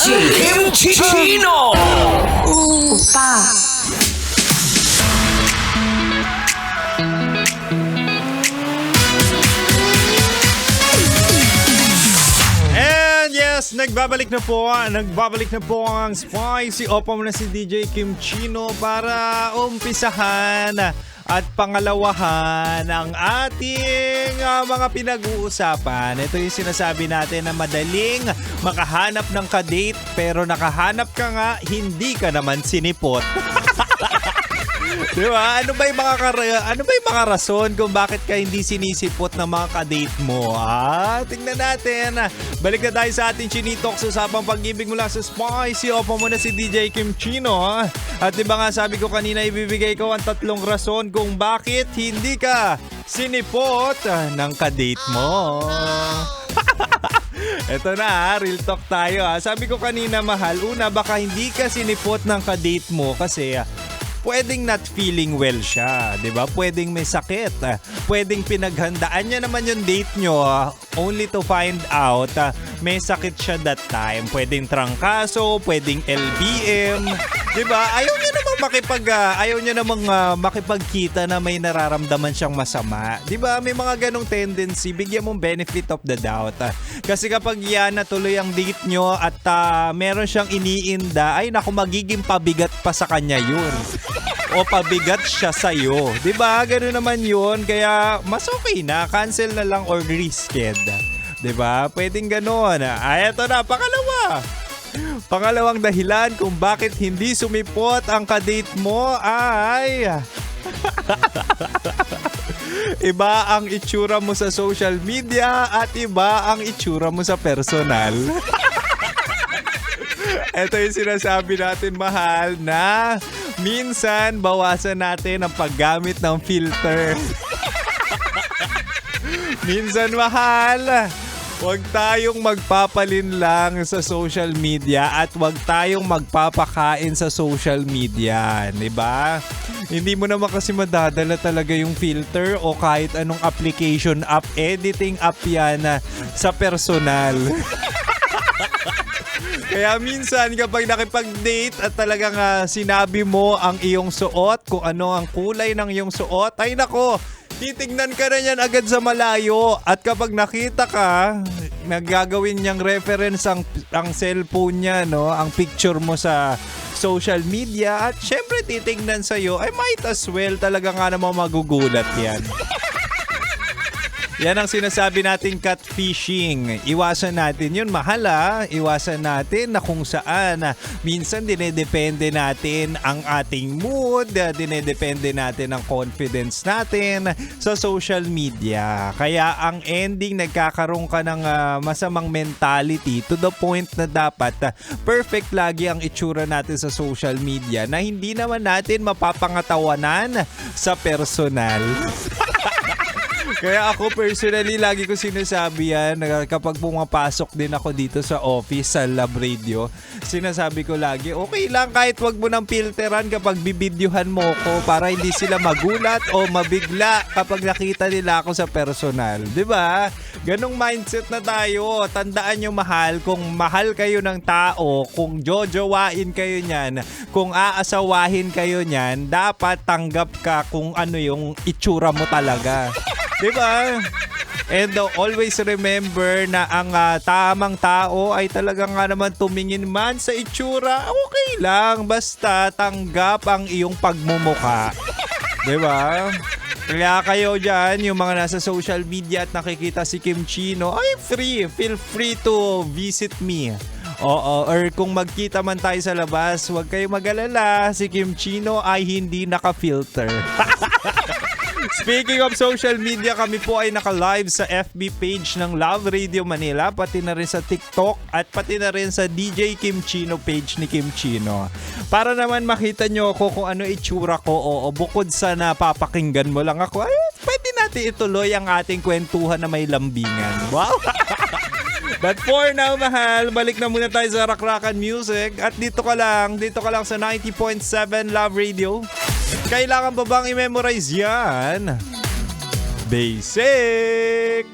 Kimchi Chino! Opa. And yes, nagbabalik na po ang Spicy Opa mo na si DJ Kim Chino para umpisahan at pangalawahan ang ating mga pinag-uusapan. Ito yung sinasabi natin na madaling makahanap ng kadate pero nakahanap ka nga, hindi ka naman sinipot. Diba? Ano ba yung mga rason kung bakit ka hindi sinisipot ng mga kadate mo? Tingnan natin. Balik na tayo sa ating Chinitok sa usapang pag-ibig mula sa Spicy. Opo mo na si DJ Kim Chino. At diba nga sabi ko kanina, ibibigay ko ang 3 rason kung bakit hindi ka sinipot ng kadate mo. Ito na, real talk tayo. Sabi ko kanina, mahal, una baka hindi ka sinipot ng kadate mo kasi pwedeng not feeling well siya, 'di ba? Pwedeng may sakit. Pwedeng pinaghandaan niya naman yung date nyo only to find out may sakit siya that time. Pwedeng trangkaso, pwedeng LBM, 'di ba? Ayaw niya namang makipagkita na may nararamdaman siyang masama. 'Di ba? May mga ganong tendency, bigyan mong benefit of the doubt. Kasi kapag yan natuloy ang date nyo at meron siyang iniinda, ay naku, magiging pabigat pa sa kanya 'yun. O pabigat siya sa'yo. Diba? Ganun naman yun. Kaya mas okay na. Cancel na lang or resched. Diba? Pwedeng ganun. Eto na. Pangalawang dahilan kung bakit hindi sumipot ang kadate mo ay iba ang itsura mo sa social media at iba ang itsura mo sa personal. Ito yung sinasabi natin, mahal, na minsan bawasan natin ang paggamit ng filter. Minsan, mahal, huwag tayong magpapalin lang sa social media at huwag tayong magpapakain sa social media, diba? Hindi mo naman kasi madadala talaga yung filter o kahit anong application app, editing app yan sa personal. Kaya minsan kapag nakipag-date at talagang sinabi mo ang iyong suot, kung ano ang kulay ng iyong suot, ay nako, titignan ka na yan agad sa malayo. At kapag nakita ka, naggagawin niyang reference ang cellphone niya, no? Ang picture mo sa social media. At syempre titignan sa'yo, ay might as well talaga nga naman magugulat yan. Yan ang sinasabi nating catfishing. Iwasan natin yun, mahal. Iwasan natin na kung saan minsan dinedepende natin ang ating mood, dinedepende natin ang confidence natin sa social media. Kaya ang ending, nagkakaroon ka ng masamang mentality to the point na dapat perfect lagi ang itsura natin sa social media na hindi naman natin mapapangatawanan sa personal. Kaya ako personally, lagi ko sinasabi yan kapag pumapasok din ako dito sa office sa Love Radio. Sinasabi ko lagi, okay lang kahit wag mo nang filteran kapag bibidyohan mo ko para hindi sila magulat o mabigla kapag nakita nila ako sa personal. 'Di ba? Ganong mindset na tayo. Tandaan nyo, mahal, kung mahal kayo ng tao, kung jojowain kayo niyan, kung aasawahin kayo niyan, dapat tanggap ka kung ano yung itsura mo talaga. Diba? And always remember na ang tamang tao ay talaga nga naman tumingin man sa itsura, okay lang. Basta tanggap ang iyong pagmumukha. Diba? Kaya kayo dyan, yung mga nasa social media at nakikita si Kim Chino, ay feel free to visit me. Oo, or kung magkita man tayo sa labas, huwag kayong mag-alala, si Kim Chino ay hindi naka-filter. Speaking of social media, kami po ay naka-live sa FB page ng Love Radio Manila, pati na rin sa TikTok at pati na rin sa DJ Kim Chino page ni Kim Chino. Para naman makita nyo ako kung ano itsura ko, o bukod sa napapakinggan mo lang ako, ay pwede natin ituloy ang ating kwentuhan na may lambingan. Wow! But for now, mahal, balik na muna tayo sa Rakrakan Music at dito ka lang sa 90.7 Love Radio. Kailangan ba bang i-memorize yan? Basic!